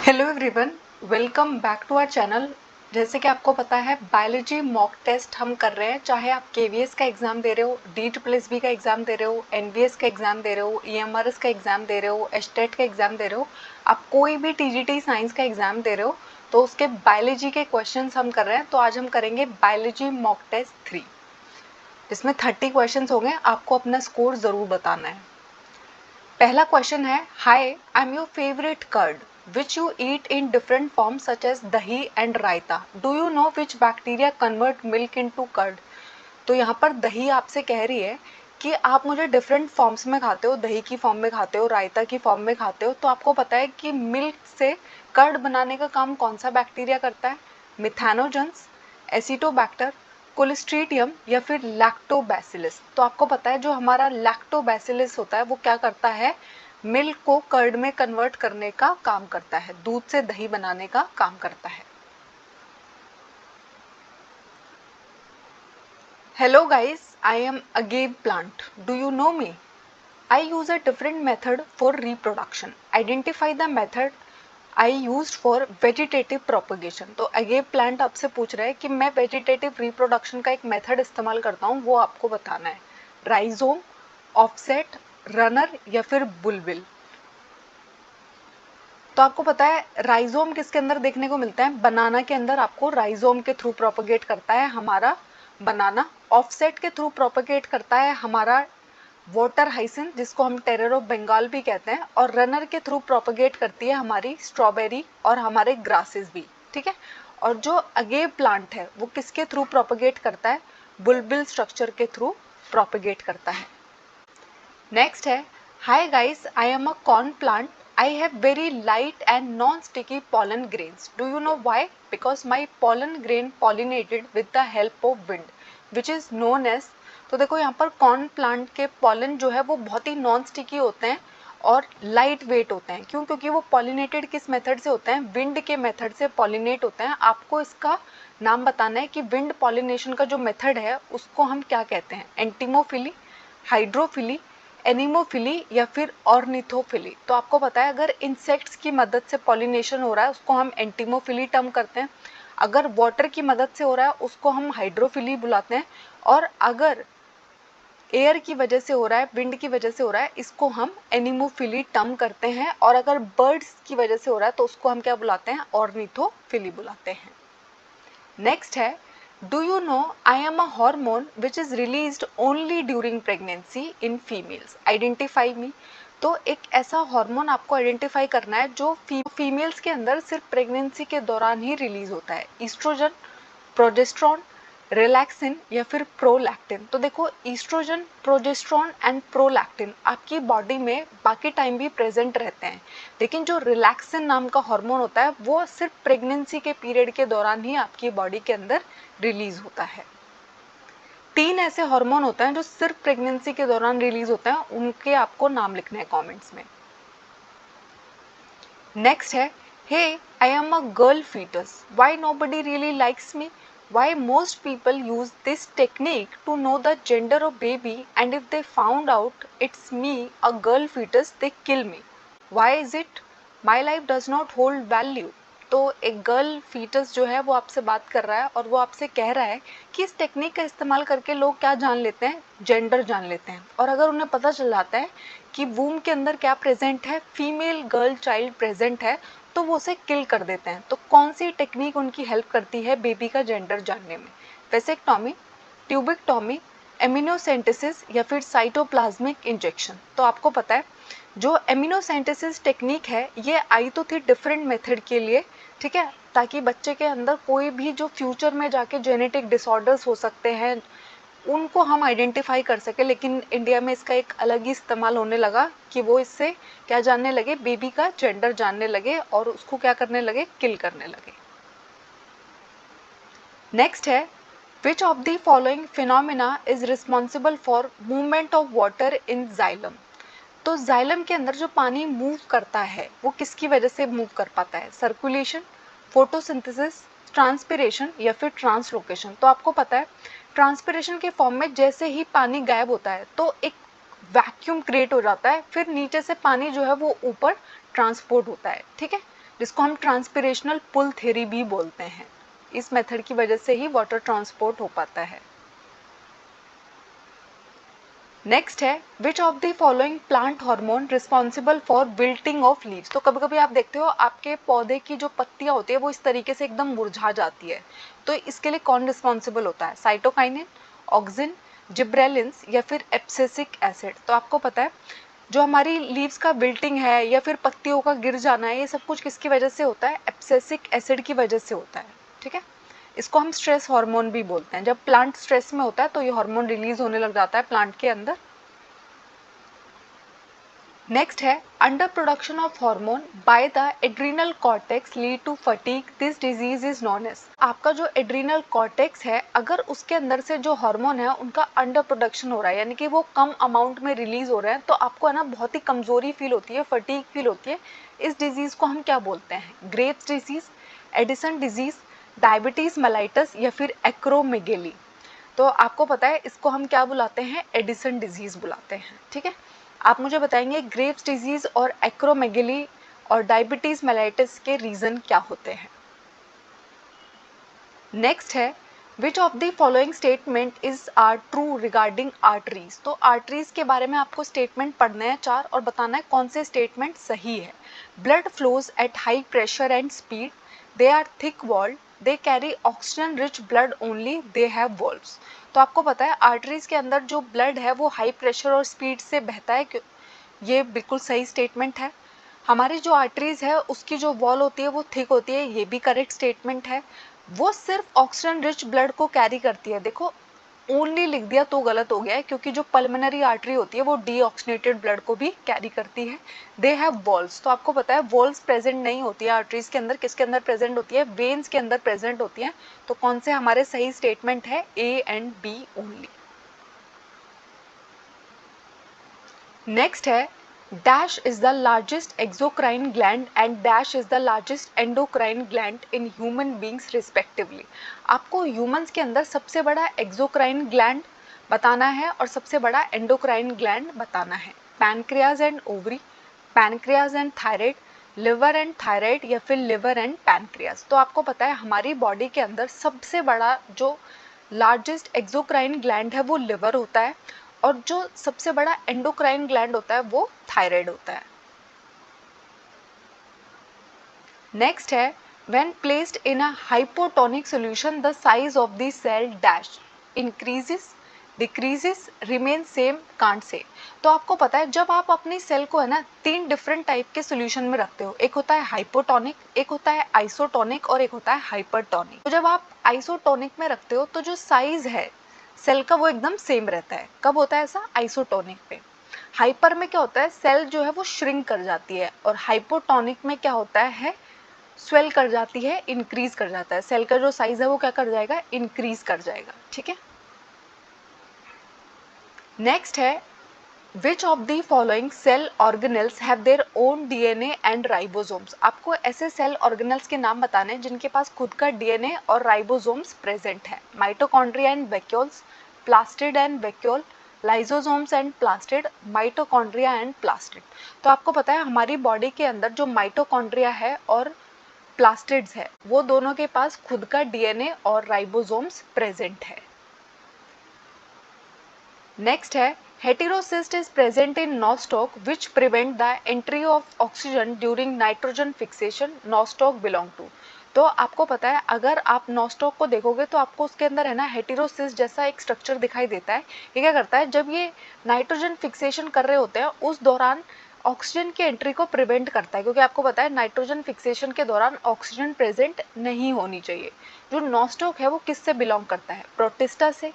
Hello everyone, welcome back to our channel. जैसे कि आपको पता है बायोलॉजी मॉक टेस्ट हम कर रहे हैं, चाहे आप केवीएस का एग्ज़ाम दे रहे हो, DSSB का एग्ज़ाम दे रहे हो, एनवीएस का एग्ज़ाम दे रहे हो, EMRS का एग्ज़ाम दे रहे हो, एस्टेट का एग्ज़ाम दे रहे हो, आप कोई भी TGT साइंस का एग्ज़ाम दे रहे हो तो उसके बायोलॉजी के क्वेश्चन हम कर रहे हैं। तो आज हम करेंगे बायोलॉजी मॉक टेस्ट 3, जिसमें 30 क्वेश्चन हो गए। आपको अपना स्कोर ज़रूर बताना है। पहला क्वेश्चन है, hi I am your favourite curd which you eat in different form such as dahi and raita, do you know which bacteria convert milk into curd. तो यहाँ पर दही आपसे कह रही है कि आप मुझे डिफरेंट फॉर्म्स में खाते हो, दही की फॉर्म में खाते हो, रायता की फॉर्म में खाते हो, तो आपको पता है कि मिल्क से कर्ड बनाने का काम कौन सा बैक्टीरिया करता है? मिथानोजेंस, एसिटोबैक्टर, कोलिस्ट्रीडियम या फिर लैक्टोबैसिलस। तो आपको पता है जो हमारा लैक्टोबैसिलस होता है वो क्या करता है? मिल्क को कर्ड में कन्वर्ट करने का काम करता है, दूध से दही बनाने का काम करता है। Hello guys, I am Agave Plant. Do you know me? I use a different method for reproduction. Identify the method I used for vegetative propagation. तो अगेव प्लांट आपसे पूछ रहा है कि मैं वेजिटेटिव रिप्रोडक्शन का एक मेथड इस्तेमाल करता हूँ, वो आपको बताना है। राइजोम, ऑफसेट, रनर या फिर बुलबिल। तो आपको पता है राइजोम किसके अंदर देखने को मिलता है? बनाना के अंदर आपको राइजोम के थ्रू प्रोपगेट करता है हमारा बनाना। ऑफसेट के थ्रू प्रोपगेट करता है हमारा वाटर हाइसिन, जिसको हम टेरर ऑफ बंगाल भी कहते हैं, और रनर के थ्रू प्रोपगेट करती है हमारी स्ट्रॉबेरी और हमारे ग्रासेस भी, ठीक है। और जो अगेव प्लांट है वो किसके थ्रू प्रोपगेट करता है? बुलबिल स्ट्रक्चर के थ्रू प्रोपगेट करता है। नेक्स्ट है, hi guys I am a corn plant, I have very light and non-sticky pollen grains. Do you know why? Because my pollen grain pollinated with the help of wind, which is known as। तो देखो यहाँ पर corn plant के pollen जो है वो बहुत ही non sticky होते हैं और लाइट वेट होते हैं। क्यों? क्योंकि वो पॉलिनेटेड किस मेथड से होते हैं? विंड के मेथड से पॉलिनेट होते हैं। आपको इसका नाम बताना है कि विंड पॉलिनेशन का जो मेथड है उसको हम क्या कहते हैं? एंटीमोफिली, हाइड्रोफिली, एनिमोफिली या फिर ऑर्निथोफिली। तो आपको पता है अगर इंसेक्ट्स की मदद से पॉलिनेशन हो रहा है उसको हम एंटीमोफिली टर्म करते हैं, अगर वाटर की मदद से हो रहा है उसको हम हाइड्रोफिली बुलाते हैं, और अगर एयर की वजह से हो रहा है, विंड की वजह से हो रहा है, इसको हम एनिमोफिली टर्म करते हैं, और अगर बर्ड्स की वजह से हो रहा है तो उसको हम क्या बुलाते हैं? ऑर्निथोफिली बुलाते हैं। नेक्स्ट है, do you know I am a hormone which is released only during pregnancy in females, identify me. तो एक ऐसा हार्मोन आपको आइडेंटिफाई करना है जो फीमेल्स के अंदर सिर्फ प्रेगनेंसी के दौरान ही रिलीज होता है। ईस्ट्रोजन, प्रोजेस्ट्रॉन, रिलैक्सिन या फिर प्रोलैक्टिन। तो देखो ईस्ट्रोजन, प्रोजेस्ट्रॉन एंड प्रोलैक्टिन आपकी बॉडी में बाकी टाइम भी प्रेजेंट रहते हैं, लेकिन जो रिलैक्सिन नाम का हार्मोन होता है वो सिर्फ प्रेगनेंसी के पीरियड के दौरान ही आपकी बॉडी के अंदर रिलीज होता है। 3 ऐसे हार्मोन होते हैं जो सिर्फ प्रेगनेंसी के दौरान रिलीज होते हैं, उनके आपको नाम लिखने हैं कमेंट्स में। नेक्स्ट है, hey I am a girl foetus, why nobody really likes me, why most people use this technique to know the gender of baby and if they found out it's me a girl foetus they kill me, why is it, my life does not hold value. तो एक girl foetus जो है वो आपसे बात कर रहा है और वो आपसे कह रहा है कि इस टेक्निक का इस्तेमाल करके लोग क्या जान लेते हैं? जेंडर जान लेते हैं, और अगर उन्हें पता चल जाता है कि वूम के अंदर क्या प्रेजेंट है, फीमेल गर्ल चाइल्ड प्रेजेंट है, तो वो उसे किल कर देते हैं। तो कौन सी टेक्निक उनकी हेल्प करती है बेबी का जेंडर जानने में? वेसेक्टॉमी, ट्यूबिक्टॉमी, एमिनोसेंटेसिस या फिर साइटोप्लाज्मिक इंजेक्शन। तो आपको पता है जो एमिनोसेंटेसिस टेक्निक है ये आई तो थी डिफरेंट मेथड के लिए, ठीक है, ताकि बच्चे के अंदर कोई भी जो फ्यूचर में जाके जेनेटिक डिसऑर्डर्स हो सकते हैं उनको हम आइडेंटिफाई कर सके, लेकिन इंडिया में इसका एक अलग ही इस्तेमाल होने लगा कि वो इससे क्या जानने लगे? बेबी का जेंडर जानने लगे और उसको क्या करने लगे? किल करने लगे। नेक्स्ट है, which of the following phenomena is responsible for movement of water in xylem. तो जाइलम के अंदर जो पानी मूव करता है वो किसकी वजह से मूव कर पाता है? सर्कुलेशन, फोटोसिंथेसिस, ट्रांसपिरेशन या फिर ट्रांसलोकेशन। तो आपको पता है ट्रांसपिरेशन के फॉर्म में जैसे ही पानी गायब होता है तो एक वैक्यूम क्रिएट हो जाता है, फिर नीचे से पानी जो है वो ऊपर ट्रांसपोर्ट होता है, ठीक है। जिसको हम ट्रांसपिरेशनल पुल थ्योरी भी बोलते हैं। इस मेथड की वजह से ही वाटर ट्रांसपोर्ट हो पाता है। नेक्स्ट है which of the following plant hormone responsible for wilting of leaves. तो कभी कभी आप देखते हो आपके पौधे की जो पत्तियां होती है वो इस तरीके से एकदम मुरझा जाती है, तो इसके लिए कौन रिस्पॉन्सिबल होता है? साइटोकाइनिन, ऑक्सिन, जिब्रेलिन्स या फिर एब्सिसिक एसिड। तो आपको पता है जो हमारी लीव्स का विल्टिंग है या फिर पत्तियों का गिर जाना है, ये सब कुछ किसकी वजह से होता है? एब्सिसिक एसिड की वजह से होता है। ठीक है, इसको हम स्ट्रेस हार्मोन भी बोलते हैं। जब प्लांट स्ट्रेस में होता है तो ये हार्मोन रिलीज होने लग जाता है प्लांट के अंदर। नेक्स्ट है under production of hormone by the adrenal cortex lead to fatigue, this disease is known as. आपका जो एड्रिनल कॉर्टेक्स है, अगर उसके अंदर से जो हार्मोन है उनका अंडर प्रोडक्शन हो रहा है, यानी कि वो कम अमाउंट में रिलीज हो रहे हैं, तो आपको है ना बहुत ही कमजोरी फील होती है, फटीग फील होती है। इस डिजीज को हम क्या बोलते हैं? Graves disease, Addison disease, diabetes mellitus या फिर एक्रोमेगेली। तो आपको पता है इसको हम क्या बुलाते हैं? एडिसन डिजीज बुलाते हैं। ठीक है, आप मुझे बताएंगे ग्रेव्स डिजीज और एक्रोमेगेली और डायबिटीज मेलाइटिस के रीजन क्या होते हैं। नेक्स्ट है which of the following statement is are true regarding arteries. तो आर्टरीज के बारे में आपको स्टेटमेंट पढ़ने हैं 4 और बताना है कौन से स्टेटमेंट सही है। Blood flows at high pressure and speed, they are thick walled, they carry oxygen rich blood only, they have valves. तो आपको पता है आर्टरीज के अंदर जो ब्लड है वो हाई प्रेशर और स्पीड से बहता है, ये बिल्कुल सही स्टेटमेंट है। हमारी जो आर्टरीज है उसकी जो वॉल होती है वो थिक होती है, ये भी करेक्ट स्टेटमेंट है। वो सिर्फ ऑक्सीजन रिच ब्लड को कैरी करती है। देखो ओनली लिख दिया तो गलत हो गया है, क्योंकि जो पल्मोनरी आर्टरी होती है वो डीऑक्सीनेटेड ब्लड को भी कैरी करती है। दे हैव वॉल्व्स, तो आपको पता है वॉल्व्स प्रेजेंट नहीं होती है आर्टरीज के अंदर, किसके अंदर प्रेजेंट होती है? वेन्स के अंदर प्रेजेंट होती है। तो कौन से हमारे सही स्टेटमेंट है? A and B only. Next है dash is the largest exocrine gland and dash is the largest endocrine gland in human beings respectively. आपको ह्यूमंस के अंदर सबसे बड़ा एक्सोक्राइन ग्लैंड बताना है और सबसे बड़ा एंडोक्राइन ग्लैंड बताना है। Pancreas and ovary, pancreas and thyroid, liver and thyroid या फिर लिवर एंड पैनक्रियाज। तो आपको पता है हमारी बॉडी के अंदर सबसे बड़ा जो लार्जेस्ट एक्सोक्राइन ग्लैंड है वो लिवर होता है, और जो सबसे बड़ा एंडोक्राइन ग्लैंड होता है वो थायराइड होता है। नेक्स्ट है when placed in a hypotonic solution the size of the cell dash increases, decreases, remain same, can't say. तो आपको पता है जब आप अपनी सेल को है ना 3 डिफरेंट टाइप के सॉल्यूशन में रखते हो, एक होता है हाइपोटोनिक, एक होता है आइसोटोनिक और एक होता है हाइपरटोनिक। तो जब आप आइसोटोनिक में रखते हो तो जो साइज है सेल का वो एकदम सेम रहता है। कब होता है ऐसा? आइसोटोनिक पे। हाइपर में क्या होता है? सेल जो है वो श्रिंक कर जाती है, और हाइपोटोनिक में क्या होता है? स्वेल कर जाती है, इंक्रीज कर जाता है। सेल का जो साइज है वो क्या कर जाएगा? इंक्रीज कर जाएगा। ठीक है, नेक्स्ट है which of the following cell organelles have their own DNA and ribosomes. आपको ऐसे सेल ऑर्गेनल्स के नाम बताने हैं जिनके पास खुद का डीएनए और राइबोसोम्स प्रेजेंट है। Mitochondria and vacuoles, plastid and vacuole, lysosomes and plastid, mitochondria and plastid. तो आपको पता है हमारी बॉडी के अंदर जो माइटोकॉन्ड्रिया है और प्लास्टिड्स है वो दोनों के पास खुद का डीएनए और राइबोसोम्स प्रेजेंट है। नेक्स्ट है heterocyst is present in nostoc which prevent the entry of oxygen during nitrogen fixation, nostoc belong to। तो आपको पता है अगर आप नॉस्टॉक को देखोगे तो आपको उसके अंदर है ना हेटेरोसिस्ट जैसा एक स्ट्रक्चर दिखाई देता है। ये क्या करता है? जब ये नाइट्रोजन फिक्सेशन कर रहे होते हैं उस दौरान ऑक्सीजन की एंट्री को प्रिवेंट करता है, क्योंकि आपको पता है नाइट्रोजन फिक्सेशन के दौरान ऑक्सीजन प्रेजेंट नहीं होनी चाहिए। जो नॉस्टॉक है वो किससे बिलोंग करता है? प्रोटिस्टा से,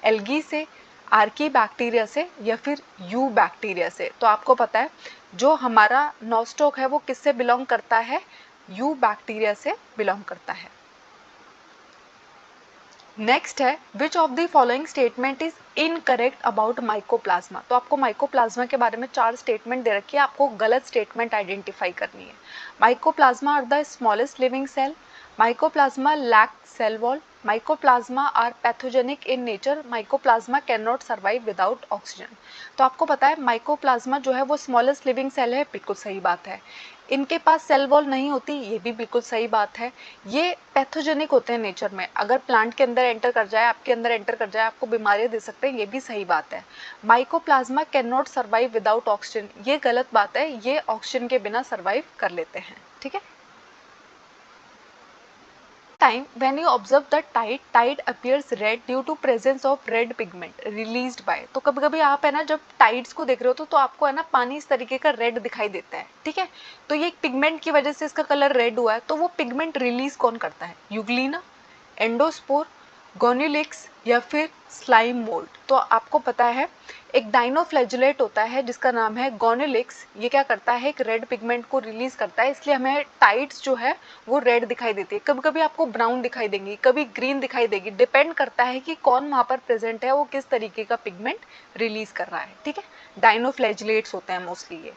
एल्गी से, आर्की बैक्टीरिया से या फिर यू बैक्टीरिया से। तो आपको पता है जो हमारा नॉस्टॉक है वो किससे बिलोंग करता है? यू बैक्टीरिया से बिलोंग करता है। नेक्स्ट है which of the following statement is incorrect about mycoplasma. तो आपको माइकोप्लाज्मा के बारे में 4 स्टेटमेंट दे रखी है, आपको गलत स्टेटमेंट आइडेंटिफाई करनी है। Mycoplasma are the smallest living cell, mycoplasma lack cell wall, mycoplasma are pathogenic in nature, mycoplasma can not survive without oxygen. तो आपको पता है माइकोप्लाज्मा जो है वो स्मॉलेस्ट लिविंग सेल है, बिल्कुल सही बात है। इनके पास सेल वॉल नहीं होती, ये भी बिल्कुल सही बात है। ये पैथोजेनिक होते हैं नेचर में, अगर प्लांट के अंदर एंटर कर जाए, आपके अंदर एंटर कर जाए, आपको बीमारियां दे सकते हैं, ये भी सही बात है। Mycoplasma can not survive without oxygen, ये गलत बात है, ये ऑक्सीजन के बिना सर्वाइव कर लेते हैं। ठीक है। Time when you observe the tide appears red due to presence of red pigment released by, तो कभी कभी आप है ना जब टाइड्स को देख रहे हो तो आपको है ना पानी इस तरीके का रेड दिखाई देता है। ठीक है, तो ये पिगमेंट की वजह से इसका कलर रेड हुआ है। तो वो पिगमेंट रिलीज कौन करता है? यूग्लिना, एंडोस्पोर, गोन्यूलिक्स या फिर स्लाइम मोल्ड। तो आपको पता है एक डाइनोफ्लैजुलेट होता है जिसका नाम है गोन्यूलिक्स, ये क्या करता है? एक रेड पिगमेंट को रिलीज करता है, इसलिए हमें टाइड्स जो है वो रेड दिखाई देती है। कभी कभी आपको ब्राउन दिखाई देंगी, कभी ग्रीन दिखाई देगी, डिपेंड करता है कि कौन वहां पर प्रेजेंट है, वो किस तरीके का पिगमेंट रिलीज कर रहा है। ठीक है, डाइनोफ्लैजुलेट्स होते हैं मोस्टली ये।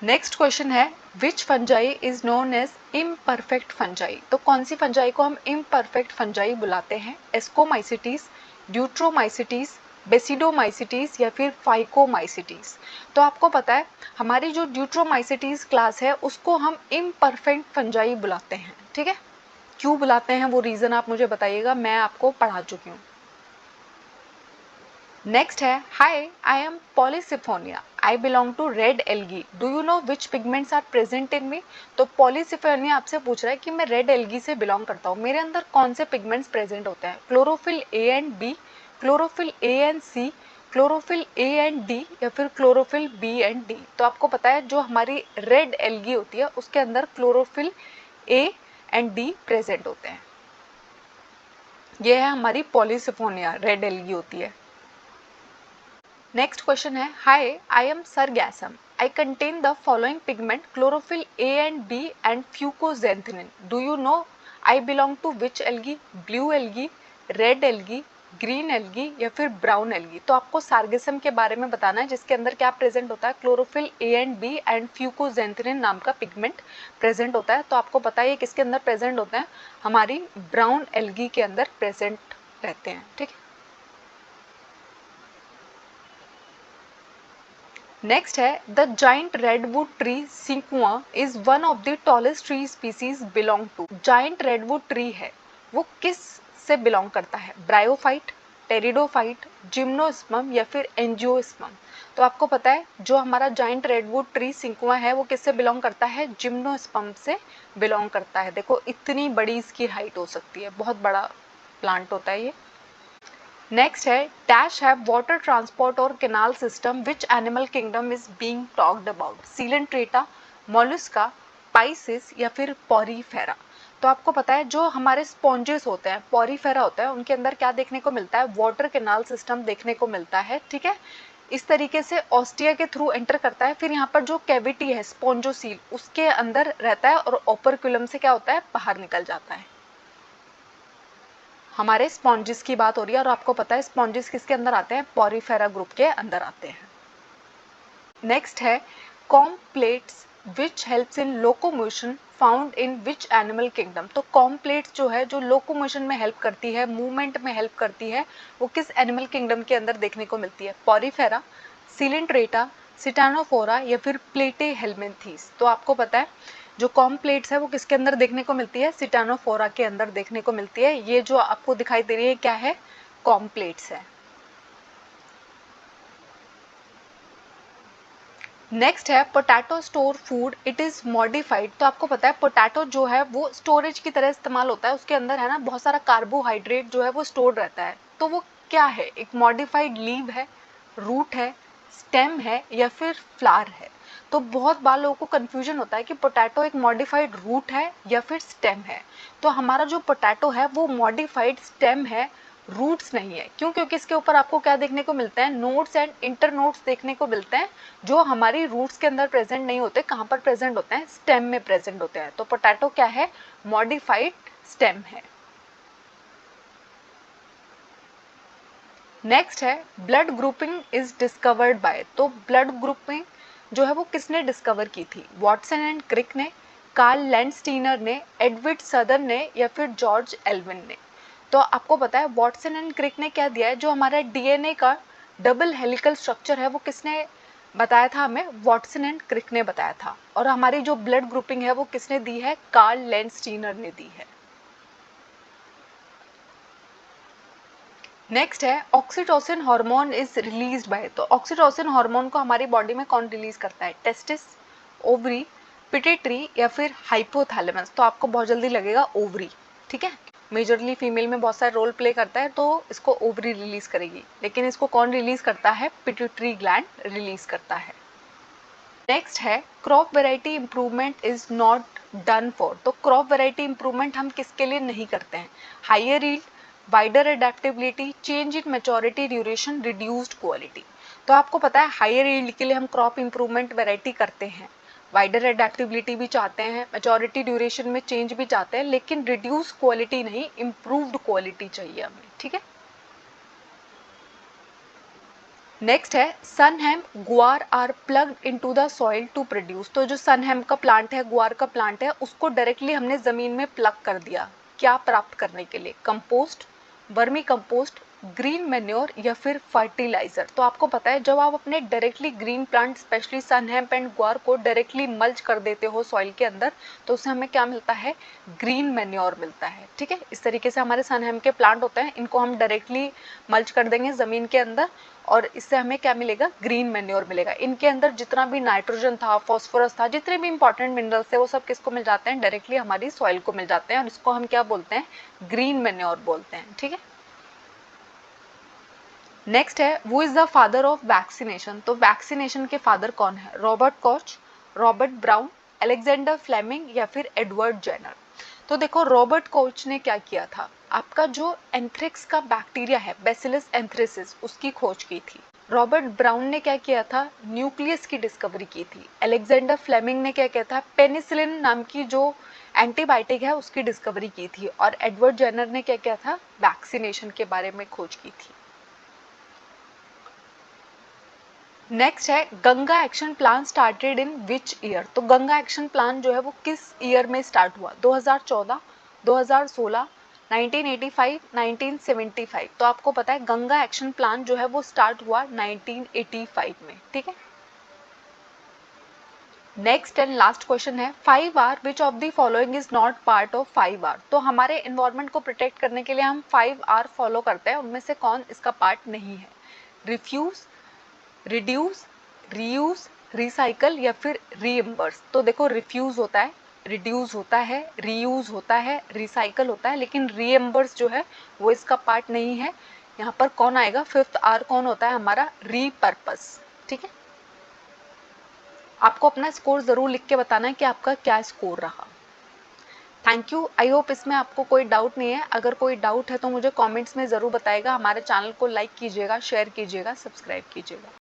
नेक्स्ट क्वेश्चन है which fungi is known as imperfect fungi. तो कौन सी फंजाई को हम इम्परफेक्ट फंजाई बुलाते हैं? एस्कोमाइसिटीज, ड्यूट्रोमाइसिटीज, बेसिडोमाइसिटीज या फिर फाइकोमाइसिटीज। तो आपको पता है हमारी जो ड्यूट्रोमाइसिटीज क्लास है उसको हम इम्परफेक्ट फंजाई बुलाते हैं। ठीक है, क्यों बुलाते हैं वो रीजन आप मुझे बताइएगा, मैं आपको पढ़ा चुकी हूँ। नेक्स्ट है hi I am polysiphonia, I belong to red algae, do you know which pigments are present in me. तो पॉलीसिफोनिया आपसे पूछ रहा है कि मैं रेड एल्गी से बिलोंग करता हूँ, मेरे अंदर कौन से पिगमेंट्स प्रेजेंट होते हैं? Chlorophyll A and B, chlorophyll A and C, chlorophyll A and D या फिर क्लोरोफिल बी एंड डी। तो आपको पता है जो हमारी रेड एल्गी होती है उसके अंदर chlorophyll A and D present होते हैं। यह है हमारी पॉलीसिफोनिया, रेड एल्गी होती है। नेक्स्ट क्वेश्चन है hi I am sargassum, I contain the following pigment chlorophyll A and B and fucoxanthin, do you know I belong to which algae? Blue algae, red algae, green algae या फिर brown algae. तो आपको sargassum के बारे में बताना है जिसके अंदर क्या प्रेजेंट होता है? Chlorophyll A and B and fucoxanthin नाम का पिगमेंट प्रेजेंट होता है। तो आपको पता है ये किसके अंदर प्रेजेंट होते हैं? हमारी ब्राउन एल्गी के अंदर प्रेजेंट रहते हैं। ठीक है, नेक्स्ट है the giant redwood tree sequoia is one of the tallest tree species belong to. Giant redwood tree है वो किस से बिलोंग करता है? ब्रायोफाइट, टेरिडोफाइट, जिम्नोस्पर्म या फिर एंजियोस्पर्म। तो आपको पता है जो हमारा जाइंट रेडवुड ट्री सिंकुआ है वो किससे बिलोंग करता है? जिम्नोस्पर्म से बिलोंग करता है। देखो इतनी बड़ी इसकी हाइट हो सकती है, बहुत बड़ा प्लांट होता है ये। नेक्स्ट है डैश हैव वाटर ट्रांसपोर्ट और canal system which animal kingdom is being talked about? Coelenterata, Mollusca, Pisces या फिर पॉरीफेरा। तो आपको पता है जो हमारे स्पॉन्जेस होते हैं, पॉरीफेरा होता है, उनके अंदर क्या देखने को मिलता है? वाटर कैनाल सिस्टम देखने को मिलता है। ठीक है, इस तरीके से ऑस्टिया के थ्रू एंटर करता है, फिर यहाँ पर जो कैविटी है स्पॉन्जोसील उसके अंदर रहता है और ओपरक्यूलम से क्या होता है? बाहर निकल जाता है। हमारे स्पॉन्जिस की बात हो रही है और आपको पता है स्पॉन्जिस किसके अंदर आते हैं? पॉरीफेरा ग्रुप के अंदर आते हैं। नेक्स्ट है com plates which helps in locomotion found in which animal kingdom. तो कॉम प्लेट्स जो है जो लोकोमोशन में हेल्प करती है, मूवमेंट में हेल्प करती है, वो किस एनिमल किंगडम के अंदर देखने को मिलती है? पॉरीफेरा, सिलेंट्रेटा, सिटानोफोरा या फिर प्लेटे हेलमिंथीस। तो आपको पता है जो कॉम प्लेट्स है वो किसके अंदर देखने को मिलती है? सिटानोफोरा के अंदर देखने को मिलती है। ये जो आपको दिखाई दे रही है क्या है? कॉम प्लेट्स है। नेक्स्ट है potato store food it is modified. तो आपको पता है पोटैटो जो है वो स्टोरेज की तरह इस्तेमाल होता है, उसके अंदर है ना बहुत सारा कार्बोहाइड्रेट जो है वो स्टोर रहता है। तो वो क्या है? एक मॉडिफाइड लीव है, रूट है, स्टेम है या फिर फ्लावर है। तो बहुत बार लोगों को कंफ्यूजन होता है कि पोटैटो एक मॉडिफाइड रूट है या फिर स्टेम है। तो हमारा जो पोटैटो है वो मॉडिफाइड स्टेम है, रूट्स नहीं है। क्यों? क्योंकि इसके ऊपर आपको क्या देखने को मिलता है? नोड्स एंड इंटर नोड्स देखने को मिलते हैं जो हमारी रूट्स के अंदर प्रेजेंट नहीं होते। कहाँ पर प्रेजेंट होते हैं? स्टेम में प्रेजेंट होते हैं। तो पोटैटो क्या है? मॉडिफाइड स्टेम है। नेक्स्ट है blood grouping is discovered by. तो ब्लड ग्रुपिंग जो है वो किसने डिस्कवर की थी? वॉटसन एंड क्रिक ने, कार्ल लैंडस्टीनर ने, एडविड सदर ने या फिर जॉर्ज एल्विन ने। तो आपको पता है वॉटसन एंड क्रिक ने क्या दिया है? जो हमारा डीएनए का डबल हेलिकल स्ट्रक्चर है वो किसने बताया था हमें, वॉटसन एंड क्रिक ने बताया था। और हमारी जो ब्लड ग्रुपिंग है वो किसने दी है, कार्ल लैंडस्टीनर ने दी है। नेक्स्ट है oxytocin hormone is released by, तो ऑक्सीटोसिन हार्मोन को हमारी बॉडी में कौन रिलीज करता है, टेस्टिस, ओवरी, पिट्यूटरी या फिर हाइपोथैलेमस। तो आपको बहुत जल्दी लगेगा ओवरी, ठीक है। मेजरली फीमेल में बहुत सारे रोल प्ले करता है, तो इसको ओवरी रिलीज करेगी, लेकिन इसको कौन रिलीज करता है, पिट्यूटरी ग्लैंड रिलीज करता है। नेक्स्ट है crop variety improvement is not done for, तो क्रॉप वेराइटी इंप्रूवमेंट हम किसके लिए नहीं करते हैं, higher yield, wider adaptability, change in maturity duration, reduced quality. तो आपको पता है हायर यील्ड के लिए हम क्रॉप इंप्रूवमेंट वेराइटी करते हैं, वाइडर एडेप्टेबिलिटी भी चाहते हैं, मैच्योरिटी ड्यूरेशन में चेंज भी चाहते हैं, लेकिन रिड्यूस क्वालिटी नहीं, इम्प्रूव्ड क्वालिटी चाहिए हमें, ठीक है। नेक्स्ट है sun hemp, guar are ploughed into the soil to produce, तो जो सन हेम्प का प्लांट है, गुआर का प्लांट है, उसको डायरेक्टली हमने जमीन में प्लग कर दिया, क्या प्राप्त करने के लिए, compost, vermi compost, green manure या फिर फर्टिलाइजर। तो आपको पता है जब आप अपने directly green plant specially sun hemp and guar को डायरेक्टली मल्च कर देते हो सॉइल के अंदर, तो उससे हमें क्या मिलता है, ग्रीन मैन्योर मिलता है, ठीक है। इस तरीके से हमारे सन हेम्प के प्लांट होते हैं, इनको हम डायरेक्टली मल्च कर देंगे जमीन के अंदर और इससे हमें क्या मिलेगा, ग्रीन मैन्योर मिलेगा। इनके अंदर जितना भी नाइट्रोजन था, फॉस्फोरस था, जितने भी इंपॉर्टेंट मिनरल्स थे, वो सब किसको मिल जाते हैं, डायरेक्टली हमारी सॉइल को मिल जाते हैं, और इसको हम क्या बोलते हैं, ग्रीन मैन्योर बोलते हैं, ठीक है। नेक्स्ट है who is the father of vaccination, तो वैक्सीनेशन के फादर कौन है, Robert Koch, Robert Brown, Alexander Fleming या फिर एडवर्ड जेनर। तो देखो रॉबर्ट कोच ने क्या किया था, आपका जो एंथ्रेक्स का बैक्टीरिया है, बैसिलस एंथ्रेसिस, उसकी खोज की थी। रॉबर्ट ब्राउन ने क्या किया था, न्यूक्लियस की डिस्कवरी की थी। अलेक्जेंडर फ्लेमिंग ने क्या किया था, पेनिसिलिन नाम की जो एंटीबायोटिक है उसकी डिस्कवरी की थी। और एडवर्ड जेनर ने क्या किया था, वैक्सीनेशन के बारे में खोज की थी। नेक्स्ट है Ganga action plan started in which year, तो गंगा एक्शन प्लान जो है वो किस ईयर में स्टार्ट हुआ, 2014, 2016, 1985, 1975। तो आपको पता है गंगा एक्शन प्लान जो है वो स्टार्ट हुआ 1985 में, ठीक है। नेक्स्ट एंड लास्ट क्वेश्चन है 5R which of the following is not part of 5R, तो हमारे एनवायरनमेंट को प्रोटेक्ट करने के लिए हम 5R फॉलो करते हैं, उनमें से कौन इसका पार्ट नहीं है, रिफ्यूज, रिड्यूस, रीयूज, रिसाइकल या फिर रीइम्बर्स। तो देखो रिफ्यूज होता है, रिड्यूस होता है, रीयूज होता है, रिसाइकल होता है, लेकिन रीइम्बर्स जो है वो इसका पार्ट नहीं है। यहाँ पर कौन आएगा, 5R कौन होता है हमारा, रीपर्पस, ठीक है। आपको अपना स्कोर जरूर लिख के बताना है कि आपका क्या स्कोर रहा। थैंक यू, आई होप इसमें आपको कोई डाउट नहीं है। अगर कोई डाउट है तो मुझे कमेंट्स में ज़रूर बताइएगा। हमारे चैनल को लाइक कीजिएगा, शेयर कीजिएगा, सब्सक्राइब कीजिएगा।